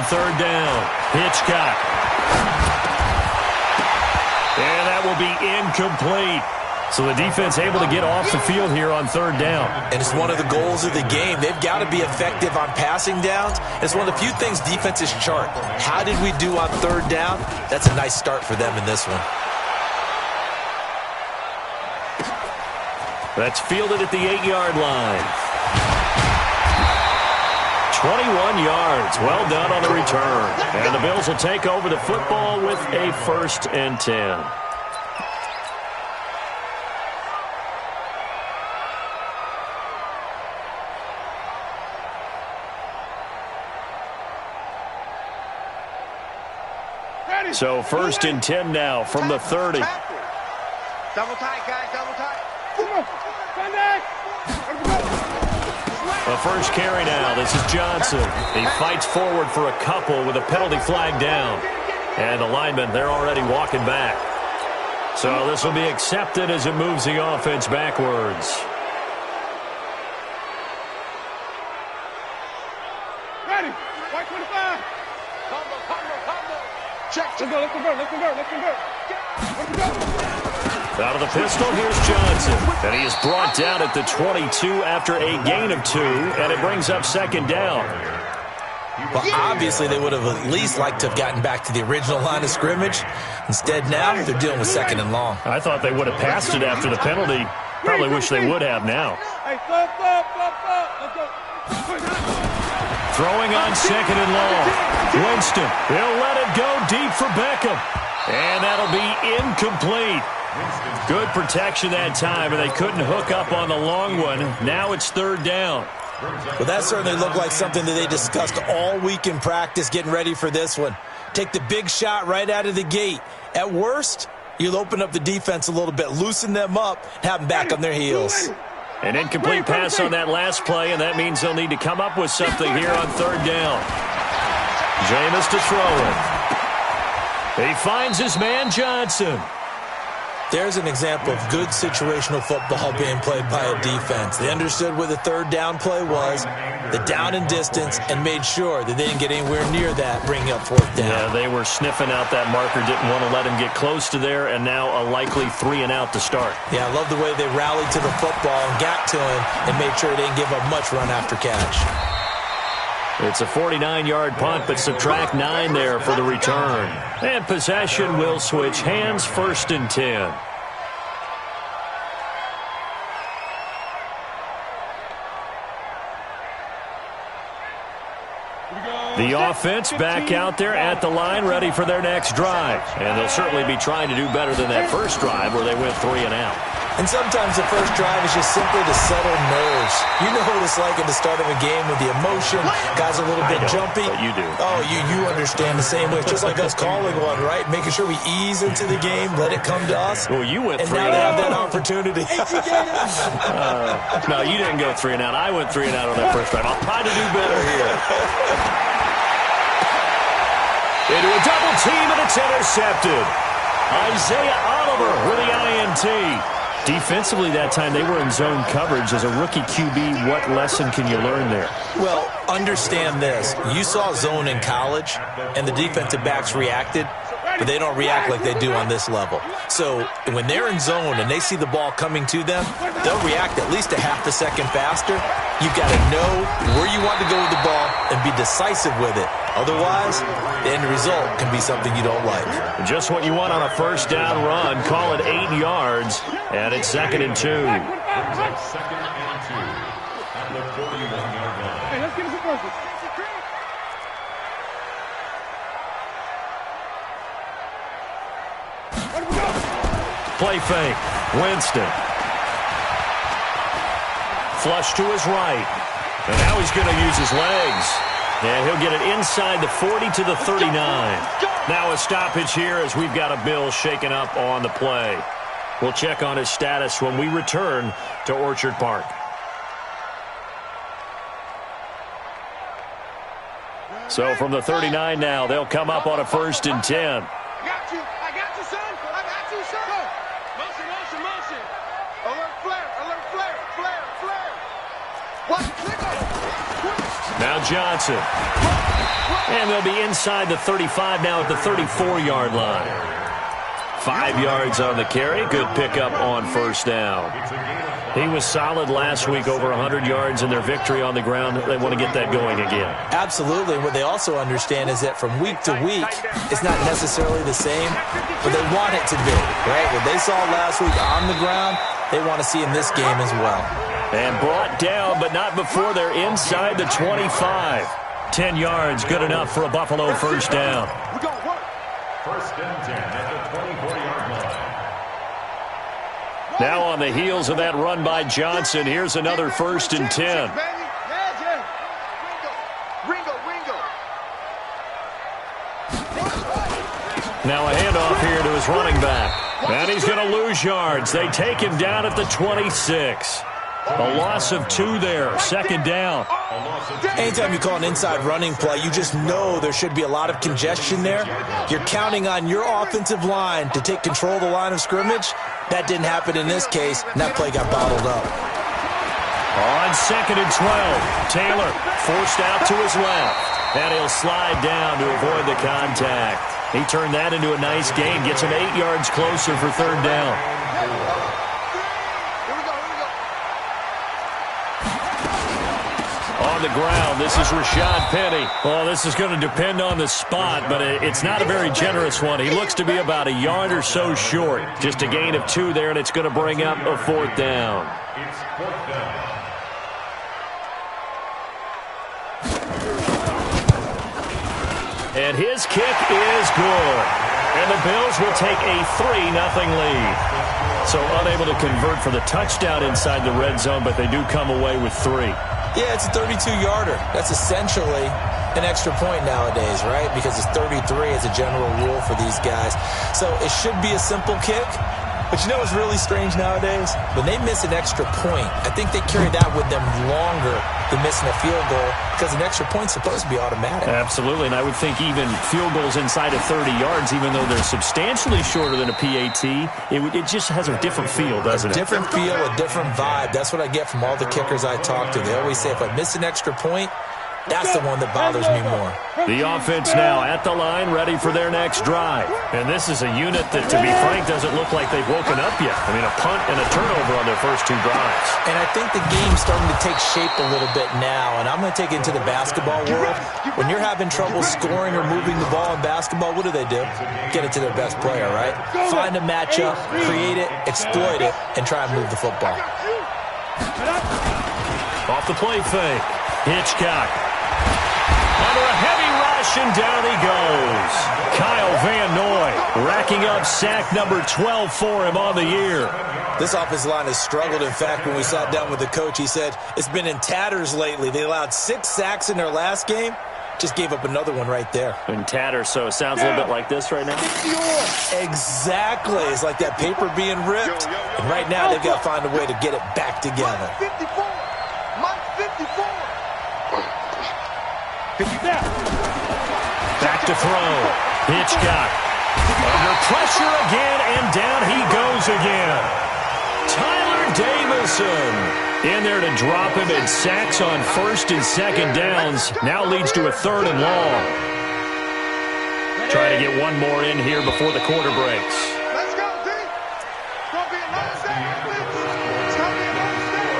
third down. Hitchcock. And that will be incomplete. So the defense able to get off the field here on third down. And it's one of the goals of the game. They've got to be effective on passing downs. It's one of the few things defenses chart. How did we do on third down? That's a nice start for them in this one. That's fielded at the 8-yard line. 21 yards. Well done on the return. And the Bills will take over the football with a 1st and 10. So 1st and 10 now from the 30. Double tight, guys, double tight. The first carry now. This is Johnson. He fights forward for a couple with a penalty flag down. And the linemen, they're already walking back. So this will be accepted as it moves the offense backwards. Ready. White 25. Combo. Check. Let's convert. Out of the pistol, here's Johnson. And he is brought down at the 22 after a gain of 2, and it brings up 2nd down. Well, obviously, they would have at least liked to have gotten back to the original line of scrimmage. Instead, now they're dealing with 2nd and long. I thought they would have passed it after the penalty. Probably wish they would have now. Throwing on 2nd and long. Winston, he'll let it go deep for Beckham. And that'll be incomplete. Good protection that time, and they couldn't hook up on the long one. Now it's 3rd down. Well, that certainly looked like something that they discussed all week in practice getting ready for this one. Take the big shot right out of the gate. At worst, you'll open up the defense a little bit, loosen them up, have them back on their heels. An incomplete pass on that last play, and that means they'll need to come up with something here on 3rd down. Jameis to throw it. He finds his man Johnson. There's an example of good situational football being played by a defense. They understood what the 3rd down play was, the down and distance, and made sure that they didn't get anywhere near that, bringing up 4th down. Yeah, they were sniffing out that marker, didn't want to let him get close to there, and now a likely 3 and out to start. Yeah, I love the way they rallied to the football and got to him and made sure they didn't give up much run after catch. It's a 49-yard punt, but subtract 9 there for the return. And possession will switch hands, 1st and 10. The offense back out there at the line, ready for their next drive. And they'll certainly be trying to do better than that first drive where they went 3 and out. And sometimes the first drive is just simply to settle nerves. You know what it's like at the start of a game with the emotion. Guys are a little bit jumpy. But you do. Oh, you understand the same way. It's just like us calling one, right? Making sure we ease into the game, let it come to us. Well, you went 3 and now they have that opportunity. No, you didn't go 3 and out. I went 3 and out on that first drive. I'll try to do better here. Into a double team, and it's intercepted. Isaiah Oliver with the INT. Defensively that time, they were in zone coverage. As a rookie QB, what lesson can you learn there? Well, understand this. You saw zone in college, and the defensive backs reacted, but they don't react like they do on this level. So when they're in zone and they see the ball coming to them, they'll react at least a half a second faster. You've got to know where you want to go with the ball and be decisive with it. Otherwise, the end result can be something you don't like. Just what you want on a first down run. Call it 8 yards, and it's 2nd and 2. Hey, let's get it for Play fake. Winston. Flush to his right. And now he's going to use his legs. And he'll get it inside the 40 to the 39. Now a stoppage here as we've got a Bill shaken up on the play. We'll check on his status when we return to Orchard Park. So from the 39 now, they'll come up on a 1st and 10. I got you, son. I got you, son. Motion. Alert flare. What? Now Johnson. And they'll be inside the 35 now at the 34-yard line. 5 yards on the carry. Good pickup on first down. He was solid last week, over 100 yards in their victory on the ground. They want to get that going again. Absolutely. What they also understand is that from week to week, it's not necessarily the same, but they want it to be, right? What they saw last week on the ground, they want to see in this game as well. And brought down, but not before they're inside the 25. 10 yards, good enough for a Buffalo first down. First and 10 at the 24-yard line. Now on the heels of that run by Johnson, here's another first and 10. Now a handoff here to his running back. And he's going to lose yards. They take him down at the 26. A loss of 2 there, second down. Anytime you call an inside running play, you just know there should be a lot of congestion there. You're counting on your offensive line to take control of the line of scrimmage. That didn't happen in this case, and that play got bottled up. On second and 12, Taylor forced out to his left. And he'll slide down to avoid the contact. He turned that into a nice gain, gets him 8 yards closer for third down. On the ground, this is Rashad Penny. Well, this is going to depend on the spot, but it's not a very generous one. He looks to be about a yard or so short. Just a gain of 2 there, and it's going to bring up a fourth down. It's fourth down. And his kick is good. And the Bills will take a 3-0 lead. So unable to convert for the touchdown inside the red zone, but they do come away with 3. Yeah, it's a 32-yarder. That's essentially an extra point nowadays, right? Because it's 33 as a general rule for these guys. So it should be a simple kick. But you know what's really strange nowadays? When they miss an extra point, I think they carry that with them longer than missing a field goal because an extra point's supposed to be automatic. Absolutely, and I would think even field goals inside of 30 yards, even though they're substantially shorter than a PAT, it just has a different feel, doesn't it? A different feel, a different vibe. That's what I get from all the kickers I talk to. They always say, if I miss an extra point, that's the one that bothers me more. The offense now at the line, ready for their next drive. And this is a unit that, to be frank, doesn't look like they've woken up yet. I mean, a punt and a turnover on their first 2 drives. And I think the game's starting to take shape a little bit now, and I'm going to take it into the basketball world. When you're having trouble scoring or moving the ball in basketball, what do? Get it to their best player, right? Find a matchup, create it, exploit it, and try and move the football. Off the play fake. Hitchcock. Under a heavy rush, and down he goes. Kyle Van Noy racking up sack number 12 for him on the year. This offensive line has struggled. In fact, when we sat down with the coach, he said it's been in tatters lately. They allowed 6 sacks in their last game. Just gave up another one right there. In tatters, so it sounds a little bit like this right now. Exactly. It's like that paper being ripped. And right now, they've got to find a way to get it back together. 54. Mike 54. Back to throw. Hitchcock. Under pressure again, and down he goes again. Tyler Davison in there to drop him, and sacks on first and second downs. Now leads to a 3rd and long. Try to get one more in here before the quarter breaks. Let's go, D. It's going to be another step. It's going to be another step.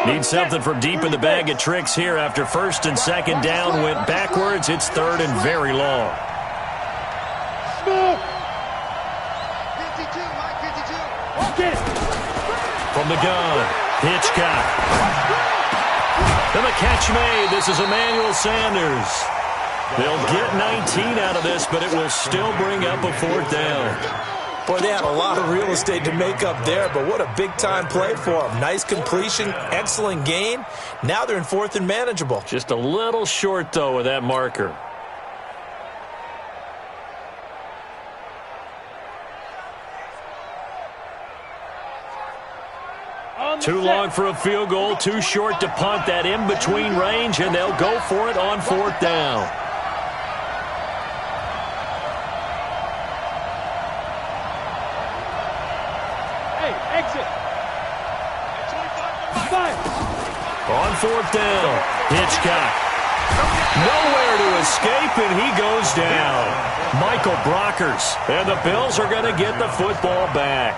Need something from deep in the bag of tricks here after first and second down went backwards. It's 3rd and very long. 52, Mike 52. From the gun, Hitchcock. And the catch made. This is Emmanuel Sanders. They'll get 19 out of this, but it will still bring up a 4th down. Boy, they had a lot of real estate to make up there, but what a big-time play for them. Nice completion, excellent gain. Now they're in 4th and manageable. Just a little short, though, with that marker. Too long for a field goal, too short to punt. That in-between range, and they'll go for it on 4th down. Hey, exit. On fourth down, Hitchcock. Nowhere to escape, and he goes down. Michael Brockers, and the Bills are going to get the football back.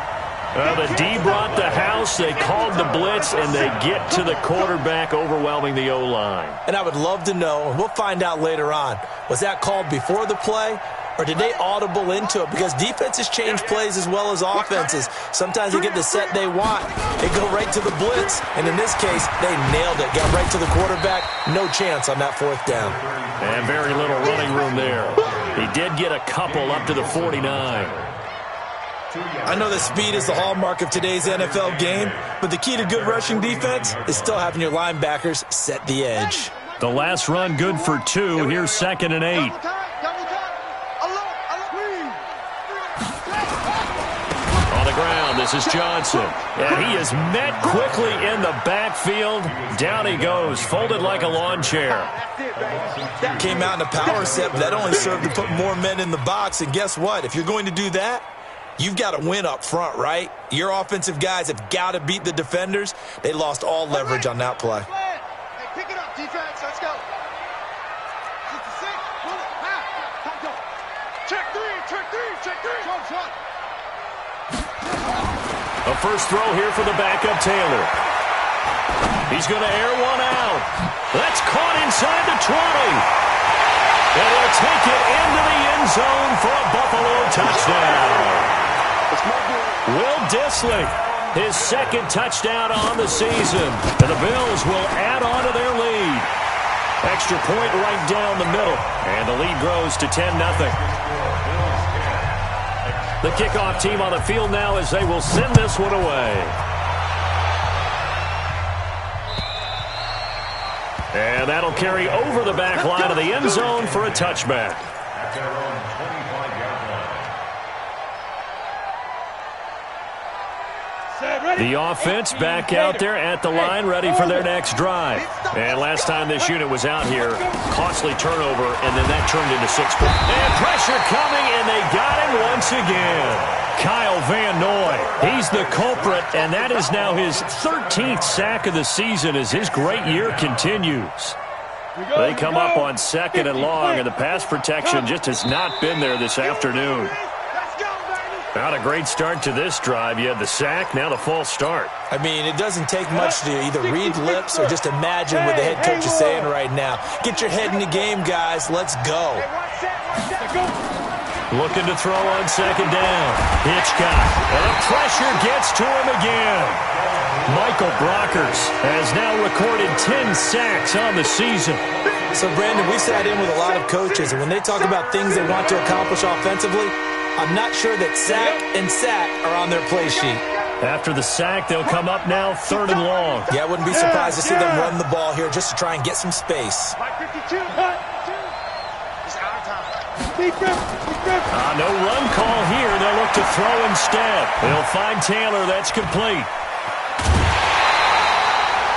The D brought the house, they called the blitz, and they get to the quarterback, overwhelming the O-line. And I would love to know, and we'll find out later on, was that called before the play, or did they audible into it? Because defenses change plays as well as offenses. Sometimes they get the set they want. They go right to the blitz, and in this case, they nailed it. Got right to the quarterback. No chance on that fourth down. And very little running room there. He did get a couple up to the 49. I know that speed is the hallmark of today's NFL game, but the key to good rushing defense is still having your linebackers set the edge. The last run good for 2. Here's 2nd and 8. On the ground, this is Johnson. And he is met quickly in the backfield. Down he goes, folded like a lawn chair. Came out in a power set, but that only served to put more men in the box. And guess what? If you're going to do that, you've got to win up front, right? Your offensive guys have got to beat the defenders. They lost all leverage on that play. Hey, pick it up, defense. Let's go. 66. Check three. Shot. A first throw here for the backup Taylor. He's going to air one out. That's caught inside the 20. And he'll take it into the end zone for a Buffalo touchdown. Will Dissly, his second touchdown on the season. And the Bills will add on to their lead. Extra point right down the middle. And the lead grows to 10-0. The kickoff team on the field now as they will send this one away. And that'll carry over the back line of the end zone for a touchback. The offense back out there at the line, ready for their next drive. And last time this unit was out here, costly turnover, and then that turned into 6 points. And pressure coming, and they got him once again. Kyle Van Noy, he's the culprit, and that is now his 13th sack of the season as his great year continues. They come up on 2nd and long, and the pass protection just has not been there this afternoon. Not a great start to this drive. You had the sack, now the false start. I mean, it doesn't take much to either read lips or just imagine what the head coach is saying right now. Get your head in the game, guys. Let's go. Looking to throw on 2nd down. Hitchcock. And the pressure gets to him again. Michael Brockers has now recorded 10 sacks on the season. So, Brandon, we sat in with a lot of coaches, and when they talk about things they want to accomplish offensively, I'm not sure that sack and sack are on their play sheet. After the sack, they'll come up now 3rd and long. Yeah, I wouldn't be surprised to see them run the ball here just to try and get some space. No run call here. They'll look to throw instead. They'll find Taylor. That's complete.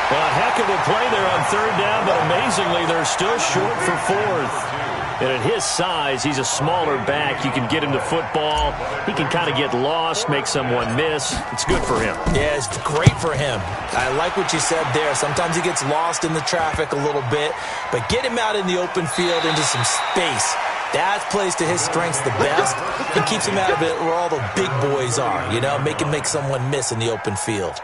Well, a heck of a play there on 3rd down, but amazingly, they're still short for 4th. And at his size, he's a smaller back. You can get him to football. He can kind of get lost, make someone miss. It's good for him. Yeah, it's great for him. I like what you said there. Sometimes he gets lost in the traffic a little bit, but get him out in the open field into some space. That plays to his strengths the best and keeps him out of it where all the big boys are, you know, make someone miss in the open field.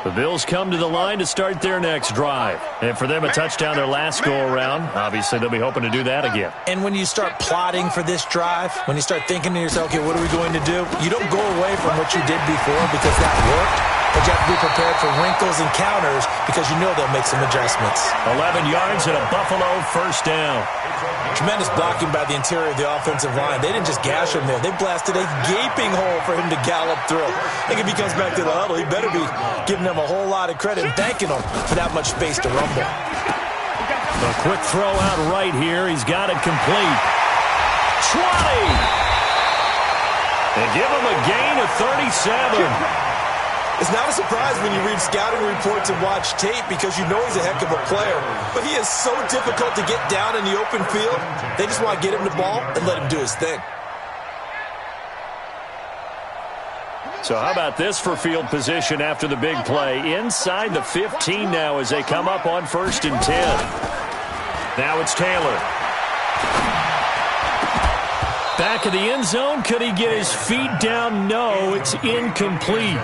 The Bills come to the line to start their next drive. And for them, a touchdown their last go-around. Obviously, they'll be hoping to do that again. And when you start plotting for this drive, when you start thinking to yourself, okay, what are we going to do? You don't go away from what you did before because that worked. But you have to be prepared for wrinkles and counters because you know they'll make some adjustments. 11 yards and a Buffalo first down. Tremendous blocking by the interior of the offensive line. They didn't just gash him there. They blasted a gaping hole for him to gallop through. I think if he comes back to the huddle, he better be giving them a whole lot of credit and thanking them for that much space to rumble. A quick throw out right here. He's got it complete. 20! They give him a gain of 37. It's not a surprise when you read scouting reports and watch tape because you know he's a heck of a player. But he is so difficult to get down in the open field. They just want to get him the ball and let him do his thing. So how about this for field position after the big play? Inside the 15 now as they come up on 1st and 10. Now it's Taylor. Back of the end zone. Could he get his feet down? No, it's incomplete.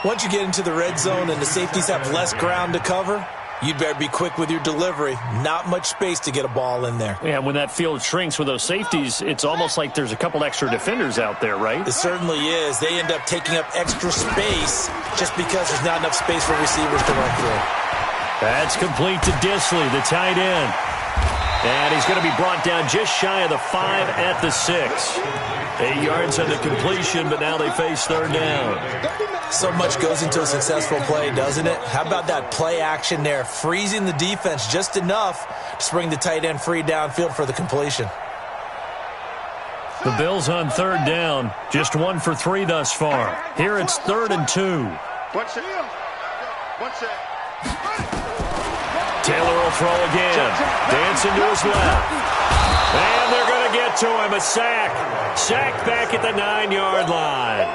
Once you get into the red zone and the safeties have less ground to cover, you'd better be quick with your delivery. Not much space to get a ball in there. Yeah, when that field shrinks with those safeties, it's almost like there's a couple extra defenders out there, right? It certainly is. They end up taking up extra space just because there's not enough space for receivers to run through. That's complete to Disley, the tight end. And he's going to be brought down just shy of the 5 at the 6. 8 yards on the completion, but now they face 3rd down. So much goes into a successful play, doesn't it? How about that play action there, freezing the defense just enough to bring the tight end free downfield for the completion. The Bills on 3rd down, just 1 for 3 thus far. Here it's 3rd and 2. One set. Taylor will throw again. Dancing to his left. And they're going to get to him. A sack. Sack back at the 9-yard line.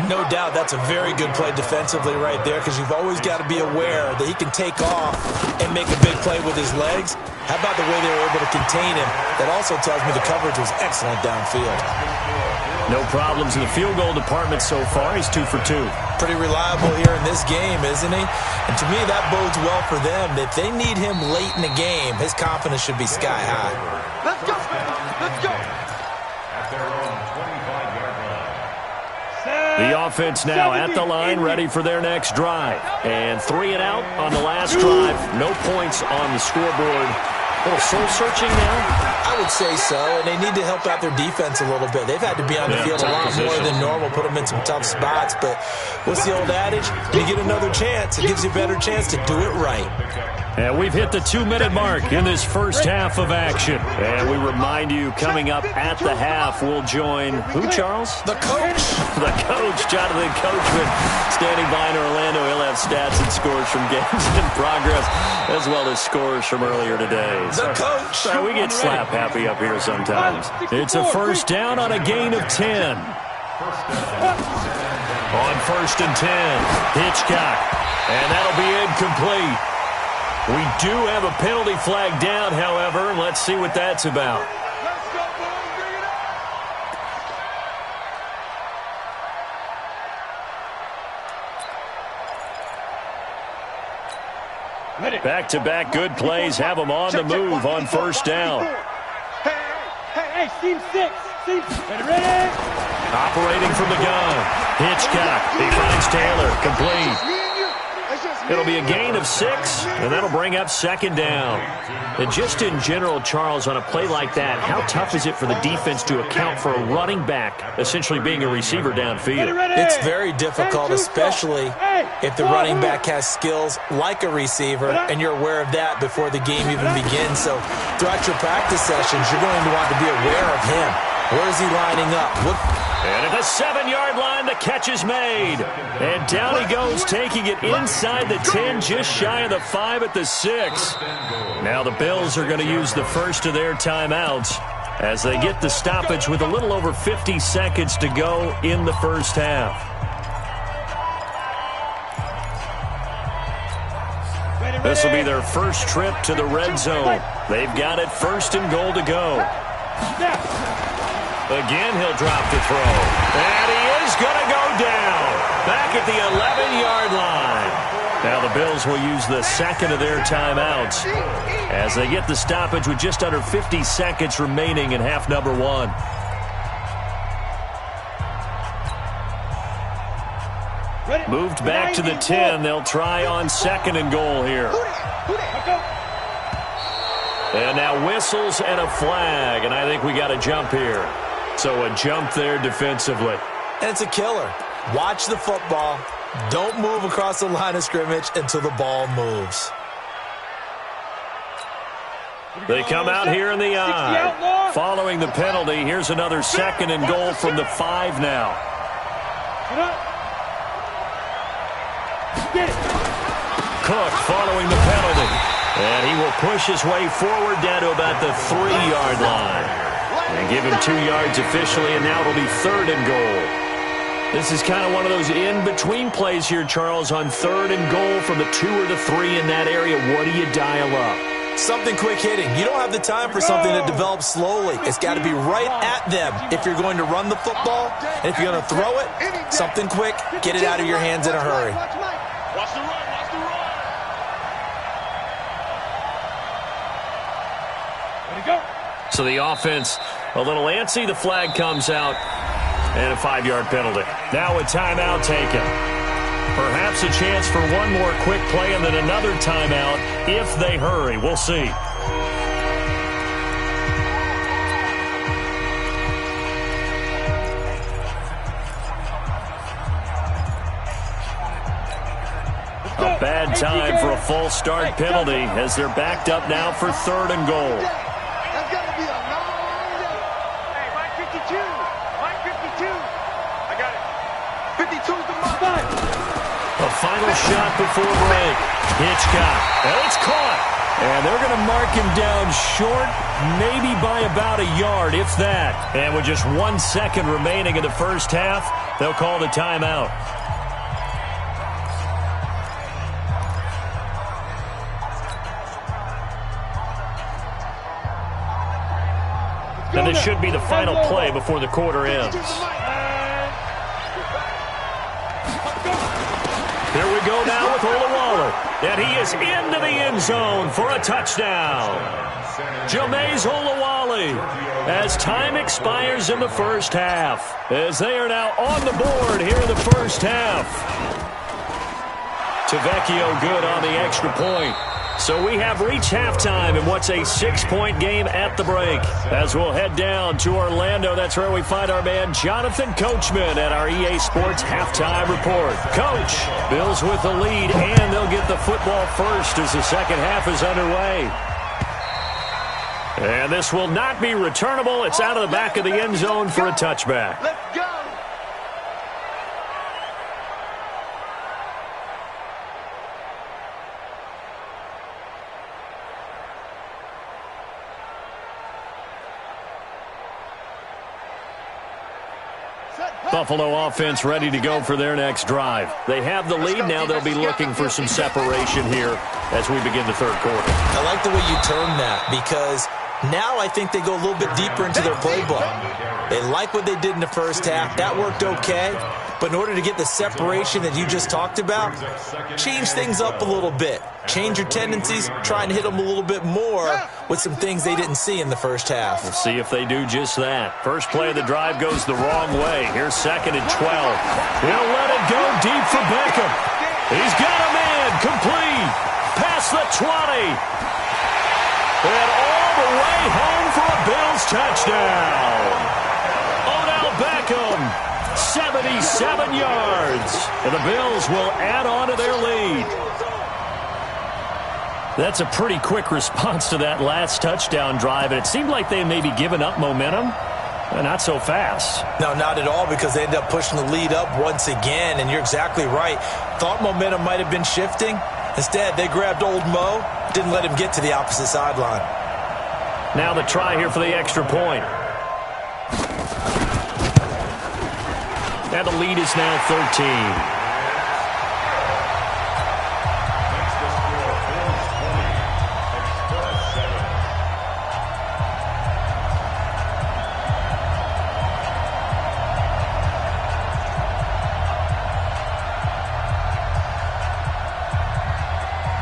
No doubt that's a very good play defensively right there because you've always got to be aware that he can take off and make a big play with his legs. How about the way they were able to contain him? That also tells me the coverage was excellent downfield. No problems in the field goal department so far. He's 2 for 2. Pretty reliable here in this game, isn't he? And to me, that bodes well for them. If they need him late in the game, his confidence should be sky high. Let's go. Let's go. At their own 25-yard line. The offense now at the line, ready for their next drive. And 3 and out on the last drive. No points on the scoreboard. A little soul-searching now? I would say so, and they need to help out their defense a little bit. They've had to be on the field a lot more than normal, put them in some tough spots. But what's the old adage? When you get another chance, it gives you a better chance to do it right. And we've hit the 2-minute mark in this first half of action. And we remind you, coming up at the half, we'll join who, Charles? The coach. The coach, Jonathan Coachman, standing by in Orlando. He'll have stats and scores from games in progress, as well as scores from earlier today. The coach. We get slap happy up here sometimes. It's a first down on a gain of 10. On 1st and 10, Hitchcock. And that'll be incomplete. We do have a penalty flag down, however. Let's see what that's about. Let's go, boys. Bring it up. Back-to-back good plays have them on the move on 1st down. Hey, seam 6. Ready? Operating from the gun. Hitchcock. He finds Taylor. Complete. It'll be a gain of 6, and that'll bring up 2nd down. And just in general, Charles, on a play like that, how tough is it for the defense to account for a running back essentially being a receiver downfield? It's very difficult, especially if the running back has skills like a receiver, and you're aware of that before the game even begins. So throughout your practice sessions, you're going to want to be aware of him. Where is he lining up? And at the 7-yard line, the catch is made. And down he goes, taking it inside the 10, just shy of the 5 at the 6. Now the Bills are going to use the first of their timeouts as they get the stoppage with a little over 50 seconds to go in the first half. This will be their first trip to the red zone. They've got it 1st and goal to go. Again, he'll drop the throw. And he is going to go down. Back at the 11-yard line. Now the Bills will use the 2nd of their timeouts as they get the stoppage with just under 50 seconds remaining in half number 1. Moved back to the 10. They'll try on 2nd and goal here. And now whistles and a flag, and I think we got a jump here. So a jump there defensively. And it's a killer. Watch the football. Don't move across the line of scrimmage until the ball moves. They come out here in the I. Following the penalty, here's another 2nd and goal from the 5 now. Cook following the penalty. And he will push his way forward down to about the 3-yard line. And give him 2 yards officially, and now it'll be 3rd and goal. This is kind of one of those in-between plays here, Charles, on 3rd and goal from the 2 or the 3 in that area. What do you dial up? Something quick hitting. You don't have the time for something that develops slowly. It's got to be right at them if you're going to run the football. And if you're going to throw it, something quick, get it out of your hands in a hurry. Watch the run, watch the run. Ready, go. So the offense a little antsy. The flag comes out. And a 5-yard penalty. Now a timeout taken. Perhaps a chance for one more quick play and then another timeout if they hurry. We'll see. A bad time for a false start penalty as they're backed up now for 3rd and goal. That's got to be a long day. Hey, Mike 52. Mike 52. I got it. 52's the mark. A final shot before break. Hitchcock. And it's caught. And they're going to mark him down short, maybe by about a yard, if that. And with just 1 second remaining in the first half, they'll call the timeout. And this should be the final play before the quarter ends. Here we go now with Olawale. And he is into the end zone for a touchdown. Jameis Olawale as time expires in the first half. As they are now on the board here in the first half. Tavecchio good on the extra point. So we have reached halftime in what's a 6-point game at the break. As we'll head down to Orlando, that's where we find our man Jonathan Coachman at our EA Sports Halftime Report. Coach, Bills with the lead, and they'll get the football first as the second half is underway. And this will not be returnable. It's out of the back of the end zone for a touchback. Let's go. Buffalo offense ready to go for their next drive. They have the lead. Now they'll be looking for some separation here as we begin the third quarter. I like the way you term that because now I think they go a little bit deeper into their playbook. They like what they did in the first half. That worked okay. But in order to get the separation that you just talked about, change things up a little bit. Change your tendencies, try and hit them a little bit more with some things they didn't see in the first half. We'll see if they do just that. First play of the drive goes the wrong way. Here's 2nd and 12. He'll let it go deep for Beckham. He's got a man complete. Past the 20. And all the way home for a Bills touchdown. Odell Beckham, 77 yards. And the Bills will add on to their lead. That's a pretty quick response to that last touchdown drive, and it seemed like they may be giving up momentum. Not so fast. No, not at all, because they ended up pushing the lead up once again, and you're exactly right. Thought momentum might have been shifting. Instead, they grabbed old Mo, didn't let him get to the opposite sideline. Now the try here for the extra point. And the lead is now 13.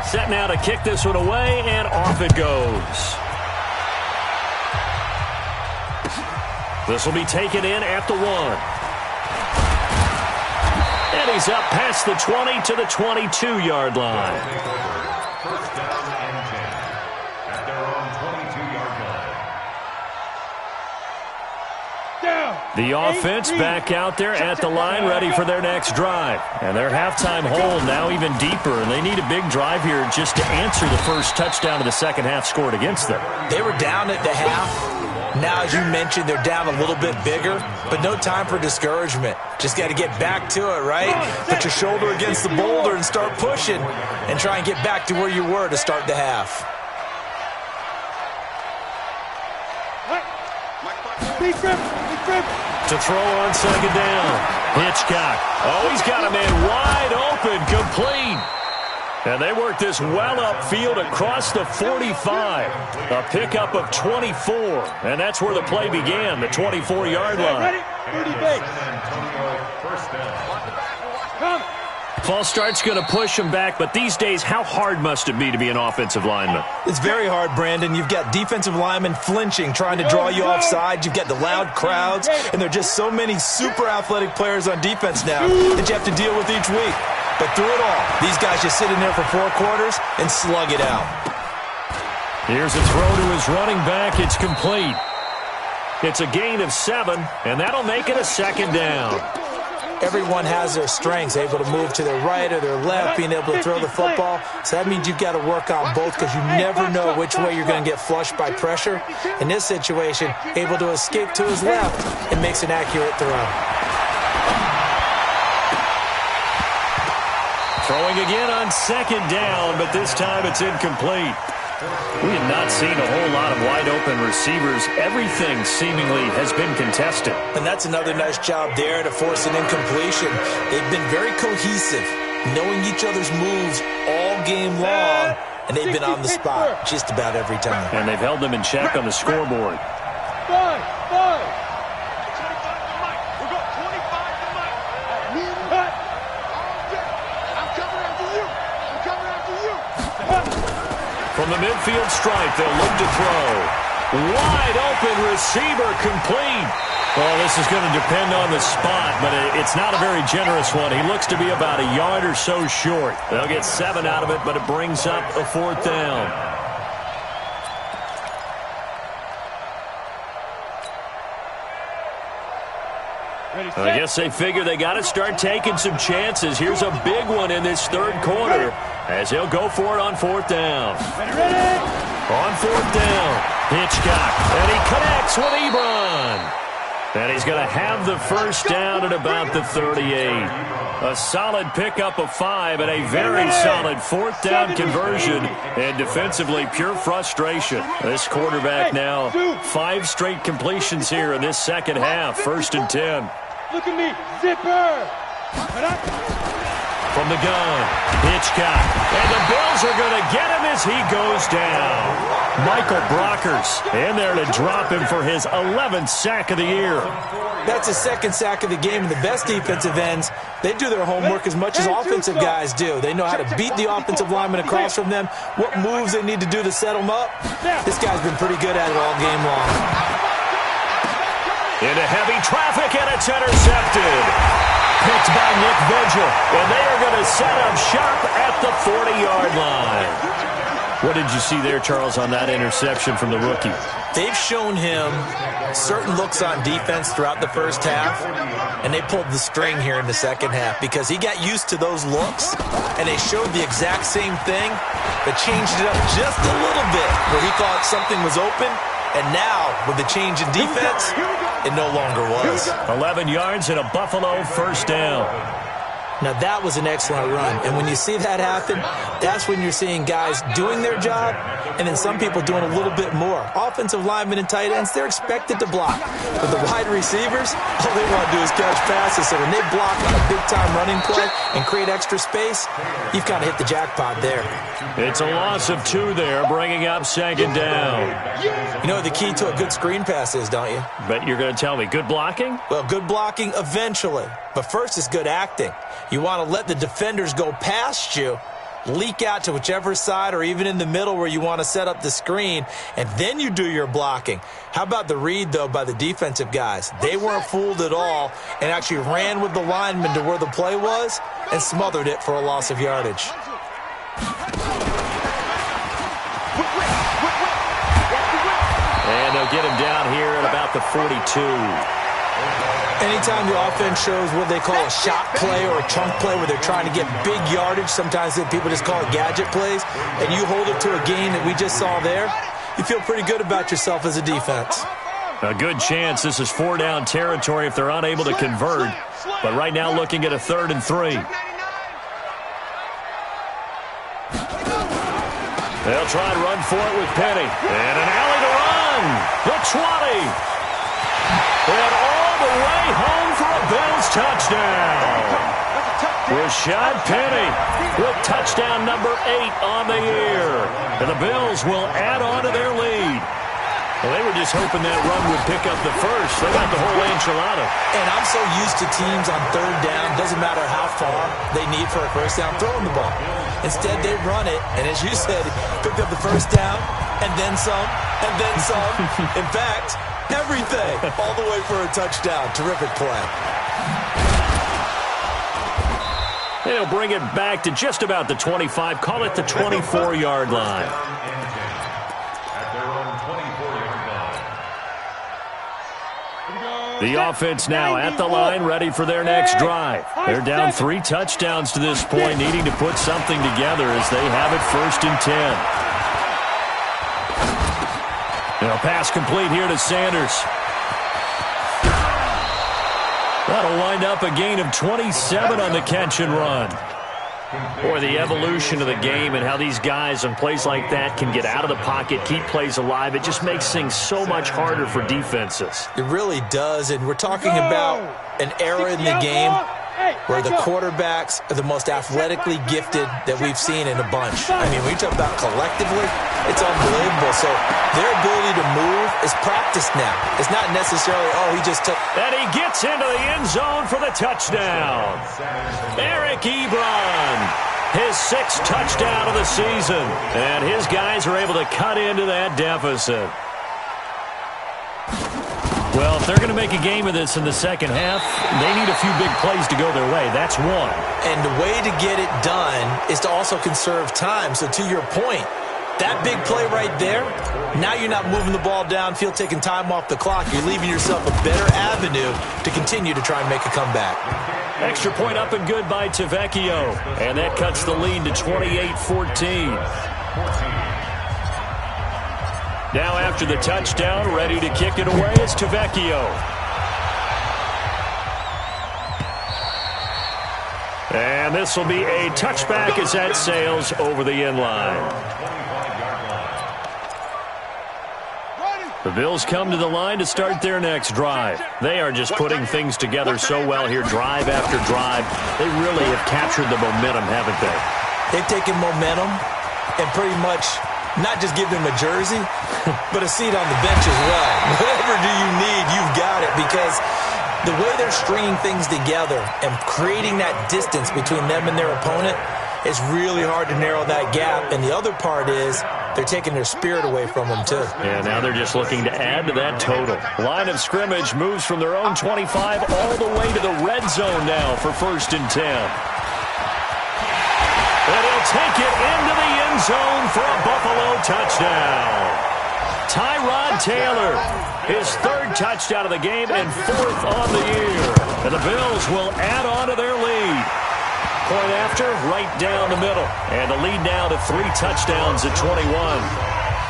Set now to kick this one away, and off it goes. This will be taken in at the 1. And he's up past the 20 to the 22-yard line. First down and 10 at their own 22-yard line. The offense back out there at the line, ready for their next drive. And their halftime hold now even deeper, and they need a big drive here just to answer the first touchdown of the second half scored against them. They were down at the half. Now, as you mentioned, they're down a little bit bigger, but no time for discouragement. Just got to get back to it, right? Put your shoulder against the boulder and start pushing and try and get back to where you were to start the half. Defense. To throw on second down. Hitchcock. Oh, he's got a man wide open, complete. And they work this well upfield across the 45. A pickup of 24. And that's where the play began, the 24-yard line. False start's going to push him back, but these days, how hard must it be to be an offensive lineman? It's very hard, Brandon. You've got defensive linemen flinching, trying to draw you offside. You've got the loud crowds, and there are just so many super athletic players on defense now that you have to deal with each week. But through it all, these guys just sit in there for 4 quarters and slug it out. Here's a throw to his running back. It's complete. It's a gain of 7, and that'll make it a second down. Everyone has their strengths, able to move to their right or their left, being able to throw the football. So that means you've got to work on both because you never know which way you're going to get flushed by pressure. In this situation, able to escape to his left and makes an accurate throw. Throwing again on second down, but this time it's incomplete. We have not seen a whole lot of wide-open receivers. Everything seemingly has been contested. And that's another nice job there to force an incompletion. They've been very cohesive, knowing each other's moves all game long, and they've been on the spot just about every time. And they've held them in check on the scoreboard. From the midfield stripe, they'll look to throw. Wide open receiver, complete. Well, this is going to depend on the spot, but it's not a very generous one. He looks to be about a yard or so short. They'll get 7 out of it, but it brings up a 4th down. I guess they figure they got to start taking some chances. Here's a big one in this 3rd quarter as he'll go for it on 4th down. On 4th down, Hitchcock, and he connects with Ebron. And he's going to have the first down at about the 38. A solid pickup of 5 and a very solid 4th down conversion. And defensively, pure frustration. This quarterback now 5 straight completions here in this second half. 1st and 10. Look at me, zipper. From the gun, Hitchcock. And the Bills are going to get him as he goes down. Michael Brockers in there to drop him for his 11th sack of the year. That's his 2nd sack of the game, and the best defensive ends, they do their homework as much as offensive guys do. They know how to beat the offensive lineman across from them, what moves they need to do to set them up. This guy's been pretty good at it all game long. Into heavy traffic, and it's intercepted. Picked by Nick Vigil, and they are going to set up shop at the 40-yard line. What did you see there, Charles, on that interception from the rookie? They've shown him certain looks on defense throughout the first half, and they pulled the string here in the second half because he got used to those looks, and they showed the exact same thing, but changed it up just a little bit where he thought something was open, and now, with the change in defense, it no longer was. 11 yards and a Buffalo 1st down. Now, that was an excellent run. And when you see that happen, that's when you're seeing guys doing their job and then some people doing a little bit more. Offensive linemen and tight ends, they're expected to block. But the wide receivers, all they want to do is catch passes. So when they block on a big-time running play and create extra space, you've kind of hit the jackpot there. It's a loss of 2 there, bringing up 2nd down. You know what the key to a good screen pass is, don't you? But you're going to tell me, good blocking? Well, good blocking eventually. But first is good acting. You want to let the defenders go past you, leak out to whichever side or even in the middle where you want to set up the screen, and then you do your blocking. How about the read, though, by the defensive guys? They weren't fooled at all and actually ran with the lineman to where the play was and smothered it for a loss of yardage. And they'll get him down here at about the 42. Anytime the offense shows what they call a shot play or a chunk play where they're trying to get big yardage, sometimes people just call it gadget plays, and you hold it to a gain that we just saw there, you feel pretty good about yourself as a defense. A good chance this is 4-down territory if they're unable to convert. But right now looking at a 3rd and 3. They'll try and run for it with Penny. And an alley to run. The 20. And all touchdown. Rashad Penny with touchdown number 8 on the year. And the Bills will add on to their lead. Well, they were just hoping that run would pick up the first. They got the whole enchilada. And I'm so used to teams on third down, doesn't matter how far they need for a first down, throwing the ball. Instead, they run it, and as you said, picked up the first down, and then some, and then some. In fact, everything, all the way for a touchdown. Terrific play. They'll bring it back to just about the 25. Call it the 24-yard line. The offense now at the line, ready for their next drive. They're down 3 touchdowns to this point, needing to put something together as they have it 1st and 10. Now pass complete here to Sanders. That'll wind up a gain of 27 on the catch and run. Boy, the evolution of the game and how these guys on plays like that can get out of the pocket, keep plays alive, it just makes things so much harder for defenses. It really does, and we're talking about an era in the game where the quarterbacks are the most athletically gifted that we've seen in a bunch. I mean, when you talk about collectively, it's unbelievable. So their ability to move is practiced now. It's not necessarily, oh, he just took. And he gets into the end zone for the touchdown. Eric Ebron, his 6th touchdown of the season. And his guys are able to cut into that deficit. Well, if they're going to make a game of this in the second half, they need a few big plays to go their way. That's one. And the way to get it done is to also conserve time. So to your point, that big play right there, now you're not moving the ball downfield, taking time off the clock. You're leaving yourself a better avenue to continue to try and make a comeback. Extra point up and good by Tavecchio. And that cuts the lead to 28-14. Now after the touchdown, ready to kick it away is Tavecchio. And this will be a touchback as that sails over the end line. The Bills come to the line to start their next drive. They are just putting things together so well here, drive after drive. They really have captured the momentum, haven't they? They've taken momentum and pretty much not just give them a jersey, but a seat on the bench as well. Whatever do you need, you've got it, because the way they're stringing things together and creating that distance between them and their opponent, it's really hard to narrow that gap. And the other part is they're taking their spirit away from them, too. Yeah, now they're just looking to add to that total. Line of scrimmage moves from their own 25 all the way to the red zone now for 1st and 10. And he'll take it into the end zone for a Buffalo touchdown. Tyrod Taylor, his 3rd touchdown of the game and 4th on the year. And the Bills will add on to their lead. Point after, right down the middle. And the lead now to 3 touchdowns at 21.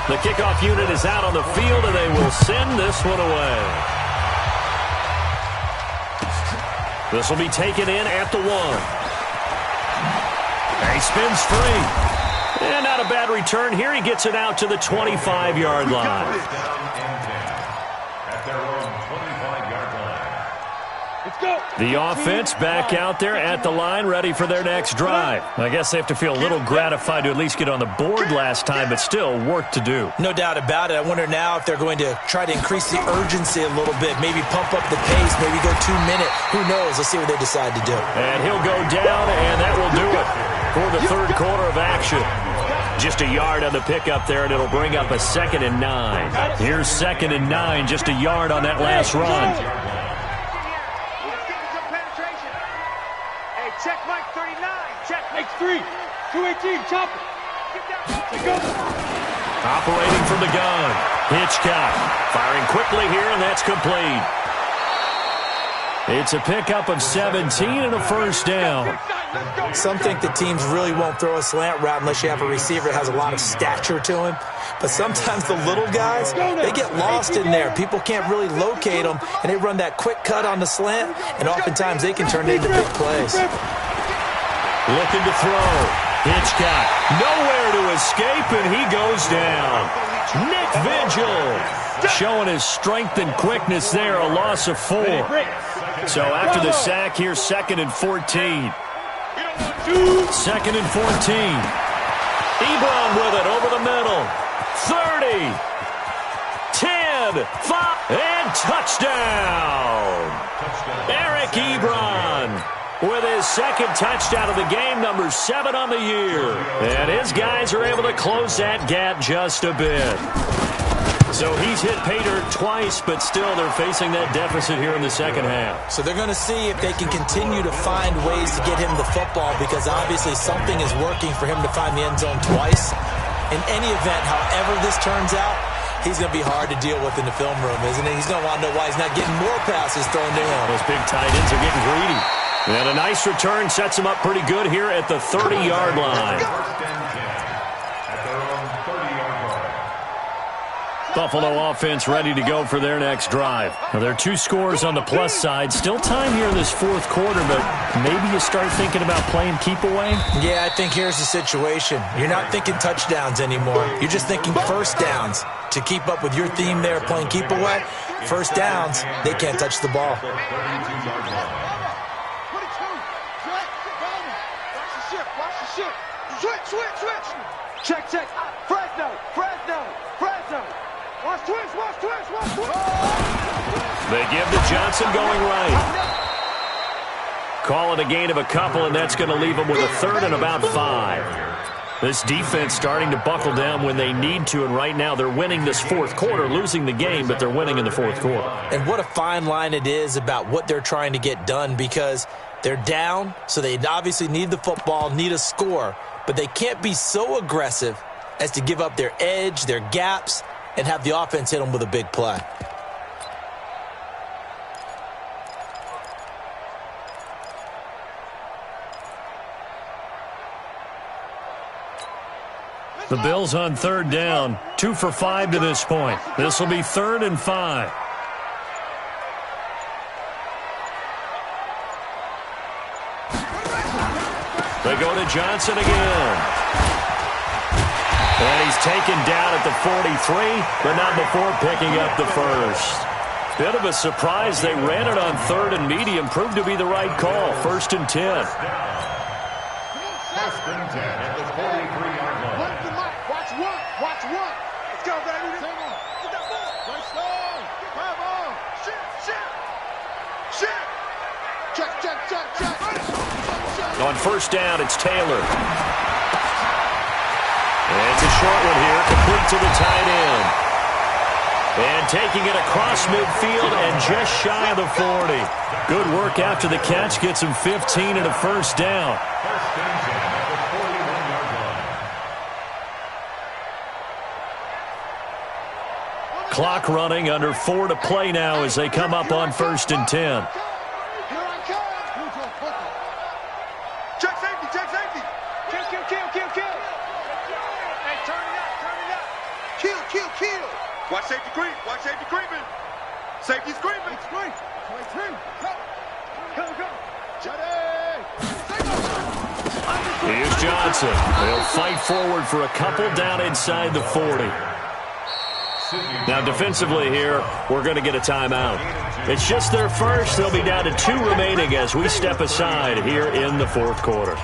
The kickoff unit is out on the field, and they will send this one away. This will be taken in at the 1. He spins free. And not a bad return here. He gets it out to the 25-yard line. The offense back out there at the line, ready for their next drive. I guess they have to feel a little gratified to at least get on the board last time, but still work to do. No doubt about it. I wonder now if they're going to try to increase the urgency a little bit, maybe pump up the pace, maybe go 2 minute. Who knows? Let's see what they decide to do. And he'll go down, and that will do it for the 3rd quarter of action. Just a yard on the pickup there, and it'll bring up a 2nd and 9. Here's 2nd and 9, just a yard on that last run. Check Mike 39. Check Mike 3. 218. Chop it. Go. Operating from the gun. Hitchcock firing quickly here, and that's complete. It's a pickup of 17 and a 1st down. Some think the teams really won't throw a slant route unless you have a receiver that has a lot of stature to him. But sometimes the little guys, they get lost in there. People can't really locate them, and they run that quick cut on the slant, and oftentimes they can turn it into big plays. Looking to throw. Hitchcock nowhere to escape, and he goes down. Nick Vigil showing his strength and quickness there, a loss of 4. So after the sack, here's 2nd and 14. 2nd and 14. Ebron with it over the middle. 30. 10. 5. And touchdown. Eric Ebron with his 2nd touchdown of the game, number 7 on the year. And his guys are able to close that gap just a bit. So he's hit pay dirt twice, but still they're facing that deficit here in the second half. So they're going to see if they can continue to find ways to get him the football, because obviously something is working for him to find the end zone twice. In any event, however this turns out, he's going to be hard to deal with in the film room, isn't he? He's going to want to know why he's not getting more passes thrown to him. Those big tight ends are getting greedy. And a nice return sets him up pretty good here at the 30-yard line. Buffalo offense ready to go for their next drive. Now, there are 2 scores on the plus side. Still time here in this 4th quarter, but maybe you start thinking about playing keep away? Yeah, I think here's the situation. You're not thinking touchdowns anymore. You're just thinking first downs. To keep up with your theme there, playing keep away, first downs, they can't touch the ball. Switch. Check. Fresno. Watch twist. They give to Johnson going right. Call it a gain of a couple, and that's going to leave them with a 3rd and about 5. This defense starting to buckle down when they need to, and right now they're winning this 4th quarter, losing the game, but they're winning in the 4th quarter. And what a fine line it is about what they're trying to get done, because they're down, so they obviously need the football, need a score, but they can't be so aggressive as to give up their edge, their gaps, and have the offense hit them with a big play. The Bills on 3rd down, 2 for 5 to this point. This will be 3rd and 5. They go to Johnson again. And he's taken down at the 43, but not before picking up the 1st. Bit of a surprise. They ran it on 3rd and medium. Proved to be the right call. 1st and 10. 1st and 10 at the 43-yard line. Watch one. Let's go, baby. Get that ball. Let's go. Come on. Shit. Check. On 1st down, it's Taylor. And it's a short one here, complete to the tight end. And taking it across midfield and just shy of the 40. Good work after the catch, gets him 15 and a 1st down. 1st and 10 at the 41-yard line. Clock running, under 4 to play now as they come up on 1st and 10. Check safety. Kill. Hey, turn it up. Kill. Watch safety creeping. Safety's creeping. Go. Here's Johnson. They'll fight forward for a couple down inside the 40. Now defensively here, we're going to get a timeout. It's just their 1st. They'll be down to 2 remaining as we step aside here in the 4th quarter.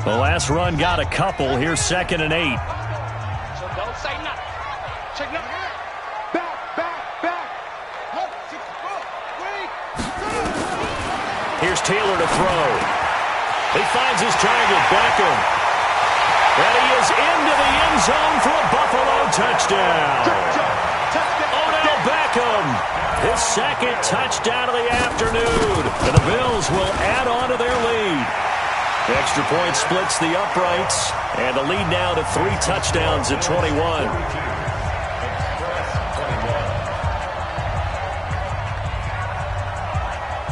The last run got a couple. Here's 2nd and 8. So don't say nothing. Check nothing. Back. Here's Taylor to throw. He finds his target, Beckham. And he is into the end zone for a Buffalo touchdown. Odell Beckham, his 2nd touchdown of the afternoon. And the Bills will add on to their lead. The extra point splits the uprights, and the lead now to 3 touchdowns at 21.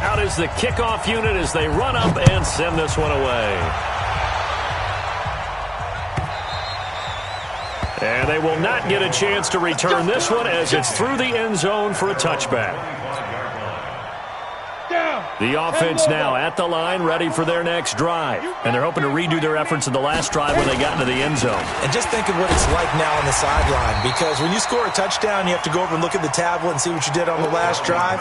Out is the kickoff unit as they run up and send this one away. And they will not get a chance to return this one as it's through the end zone for a touchback. Down. The offense now at the line, ready for their next drive. And they're hoping to redo their efforts in the last drive when they got into the end zone. And just think of what it's like now on the sideline, because when you score a touchdown, you have to go over and look at the tablet and see what you did on the last drive.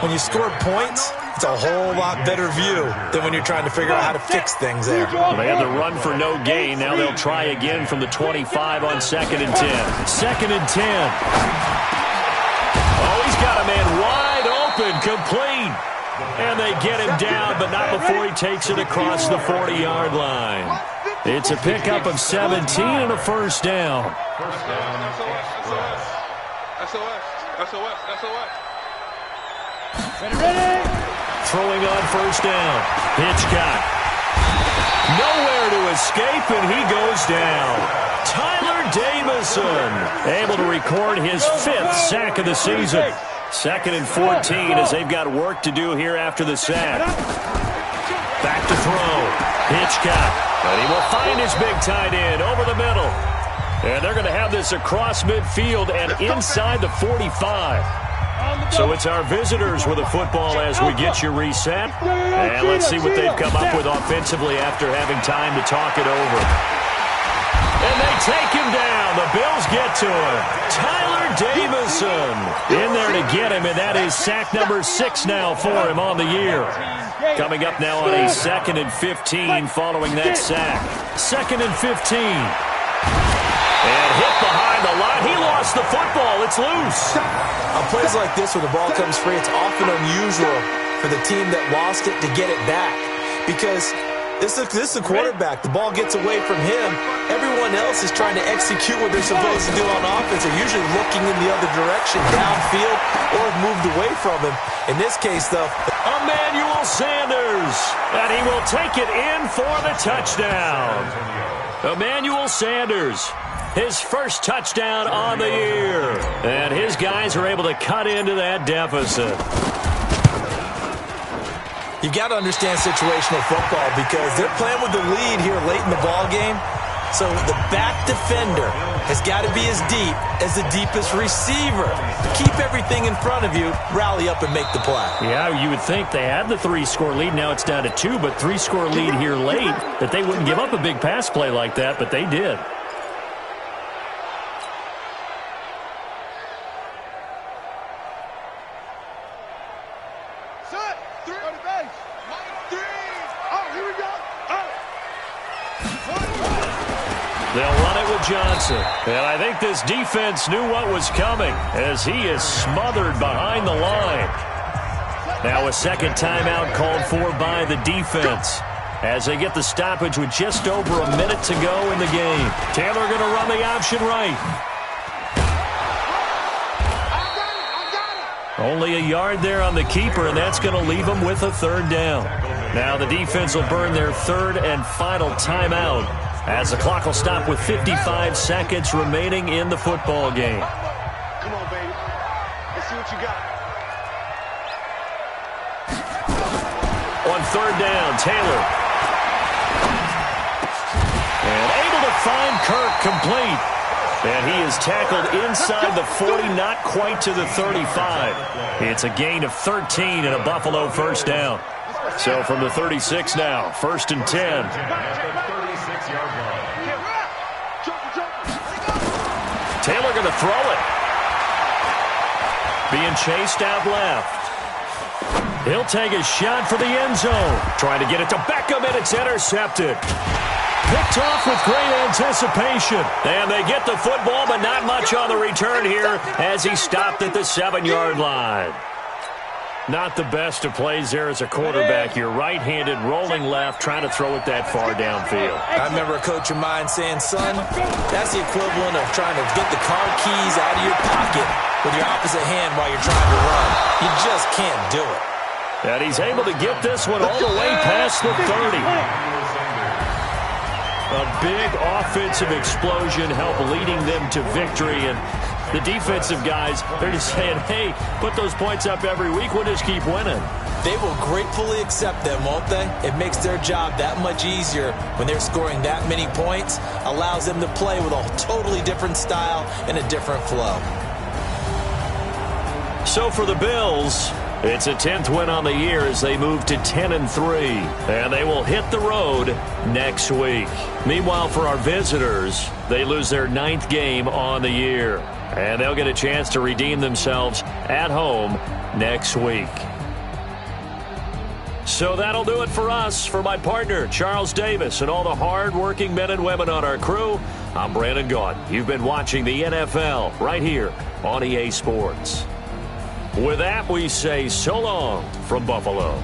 When you scored points, it's a whole lot better view than when you're trying to figure out how to fix things there. Well, they had the run for no gain. Now they'll try again from the 25 on 2nd and 10. 2nd and 10. Oh, he's got a man wide open, complete. And they get him down, but not before he takes it across the 40-yard line. It's a pickup of 17 and a first down. Ready? Throwing on first down. Hitchcock. Nowhere to escape, and he goes down. Tyler Davison able to record his 5th sack of the season. 2nd and 14 as they've got work to do here after the sack. Back to throw. Hitchcock. And he will find his big tight end over the middle. And they're going to have this across midfield and inside the 45. So it's our visitors with the football as we get you reset. And let's see what they've come up with offensively after having time to talk it over. And they take him down. The Bills get to him. Tyler Davison in there to get him, and that is sack number 6 now for him on the year. Coming up now on a 2nd and 15 following that sack. 2nd and 15. And hit behind the line. He lost the football. It's loose. On plays like this where the ball comes free, it's often unusual for the team that lost it to get it back. Because this is the quarterback. The ball gets away from him. Everyone else is trying to execute what they're supposed to do on offense. They're usually looking in the other direction, downfield, or have moved away from him. In this case, though, Emmanuel Sanders. And he will take it in for the touchdown. Emmanuel Sanders. His first touchdown on the year. And his guys are able to cut into that deficit. You've got to understand situational football because they're playing with the lead here late in the ball game. So the back defender has got to be as deep as the deepest receiver. Keep everything in front of you, rally up and make the play. Yeah, you would think they had the 3-score lead. Now it's down to 2, but 3-score lead here late, that they wouldn't give up a big pass play like that, but they did. They'll run it with Johnson. And I think this defense knew what was coming as he is smothered behind the line. Now a second timeout called for by the defense as they get the stoppage with just over a minute to go in the game. Taylor going to run the option right. Only a yard there on the keeper, and that's going to leave them with a 3rd down. Now the defense will burn their 3rd and final timeout as the clock will stop with 55 seconds remaining in the football game. Come on, baby. Let's see what you got. On 3rd down, Taylor. And able to find Kirk complete. And he is tackled inside the 40, not quite to the 35. It's a gain of 13 and a Buffalo first down. So from the 36 now, 1st and 10. Taylor going to throw it. Being chased out left. He'll take a shot for the end zone. Trying to get it to Beckham, and it's intercepted. Picked off with great anticipation. And they get the football, but not much on the return here as he stopped at the 7-yard line. Not the best of plays there as a quarterback. You're right-handed, rolling left, trying to throw it that far downfield. I remember a coach of mine saying, son, that's the equivalent of trying to get the car keys out of your pocket with your opposite hand while you're trying to run. You just can't do it. And he's able to get this one all the way past the 30. A big offensive explosion helped leading them to victory. And the defensive guys, they're just saying, hey, put those points up every week. We'll just keep winning. They will gratefully accept them, won't they? It makes their job that much easier when they're scoring that many points. Allows them to play with a totally different style and a different flow. So for the Bills, It's a 10th win on the year as they move to 10-3, and they will hit the road next week. Meanwhile, for our visitors, they lose their 9th game on the year, and they'll get a chance to redeem themselves at home next week. So that'll do it for us. For my partner, Charles Davis, and all the hard-working men and women on our crew, I'm Brandon Gaudin. You've been watching the NFL right here on EA Sports. With that, we say so long from Buffalo.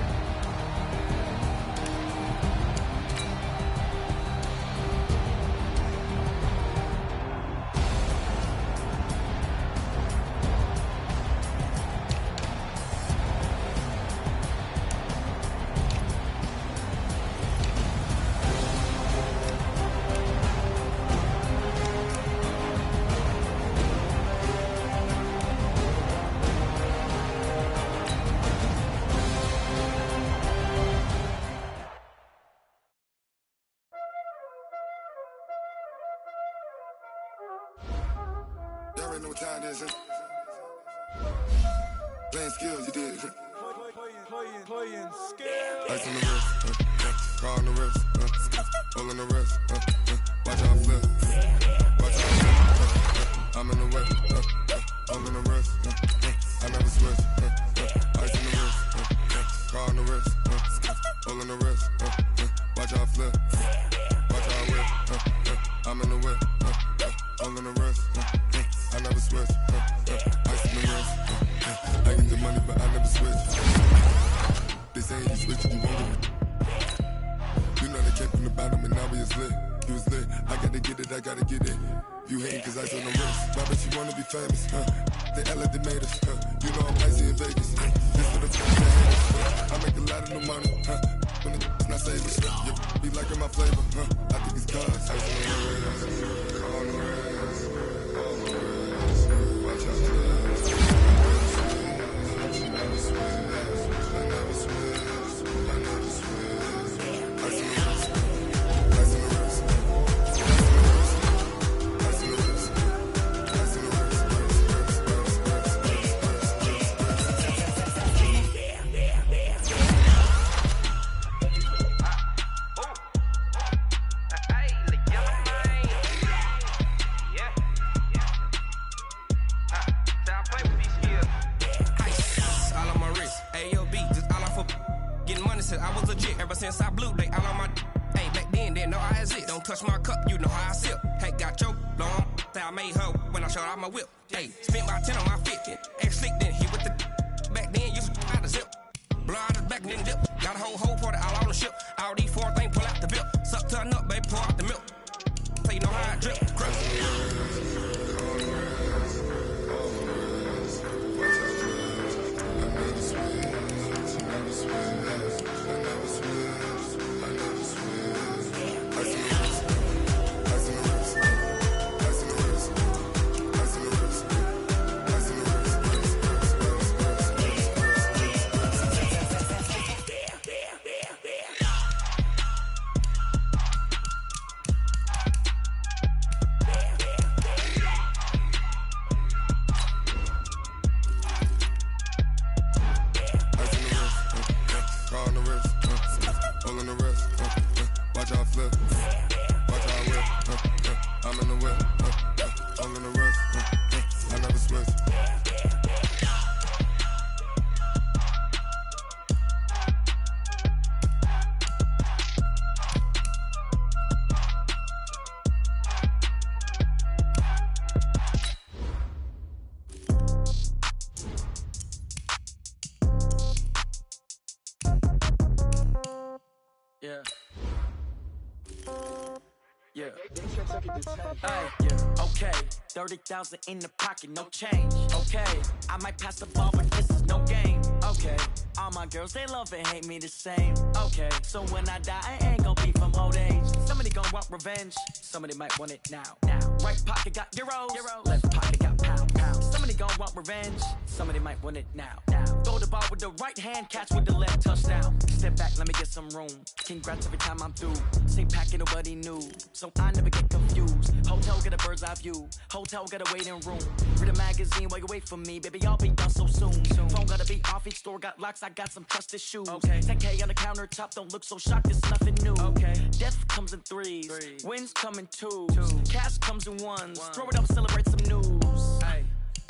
Y'all already know what time it is, huh? Playing skills, you did. Playing skills. Ice on the wrist, car on the wrist, hole on the wrist, watch how I flip, watch how I flip, I'm in the whip, hole in the wrist, I never switch, ice on the wrist, car on the wrist, hole in the wrist, watch how I flip, watch how I whip, I'm in the whip, hole in the wrist, I never switch, ice in the wrist, I get the money but I never switch. They say you switch if you want it. You know they came from the bottom and now we is lit. You was lit, I gotta get it, I gotta get it. You hating cause ice on the wrist. Why bet you wanna be famous, They act like they made us, You know I'm icy in Vegas, This for the haters, I make a lot of new money, When it's not saving, you be liking my flavor, I think it's cause ice on the wrist, on the wrist, on the wrist. Watch out, I never switch, I never switch, I never switch. Ice on the wrist, ice on the wrist, ice on the wrist, ice on the wrist, I was legit ever since I blew. They all on my hey, back then didn't know I exist. Don't touch my cup, you know how I sip. Hey, got your long that I made her when I showed out my whip. Hey, spent my 10 on my 50. Ex slick then he with the back then used to out the zip. Blow out his back and then dip. Got a whole party all on the ship. All these four things pull out the bip. Suck to a nut, baby, pour out the milk. So you know how I drip. Okay, 30,000 in the pocket, no change. Okay, I might pass the ball, but this is no game. Okay, all my girls, they love and hate me the same. Okay, so when I die, I ain't gonna be from old age. Somebody gonna want revenge, somebody might want it now. Right pocket got euros, left pocket got pound. Somebody gon' want revenge. Somebody might want it now. Throw the ball with the right hand, catch with the left, touchdown. Step back, let me get some room. Congrats every time I'm through. Same packet, nobody knew, so I never get confused. Hotel get a bird's eye view. Hotel got a waiting room. Read a magazine while you wait for me, baby. I'll be done so soon. Phone gotta be off, each store got locks. I got some trusted shoes. 10K on the countertop, don't look so shocked. It's nothing new. Death comes in threes. Wins come in twos. Cash comes in ones. Throw it up, celebrate some news.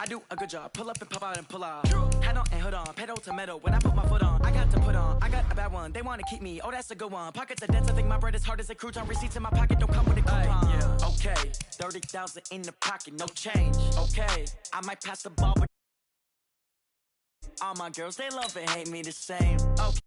I do a good job. Pull up and pop out and pull off. Head on and hood on. Pedal to metal. When I put my foot on, I got to put on. I got a bad one. They want to keep me. Oh, that's a good one. Pockets are dense. I think my bread is hard as a crouton. Receipts in my pocket don't come with a coupon. Okay, 30,000 in the pocket, no change. Okay, I might pass the ball, but all my girls, they love and hate me the same. Okay.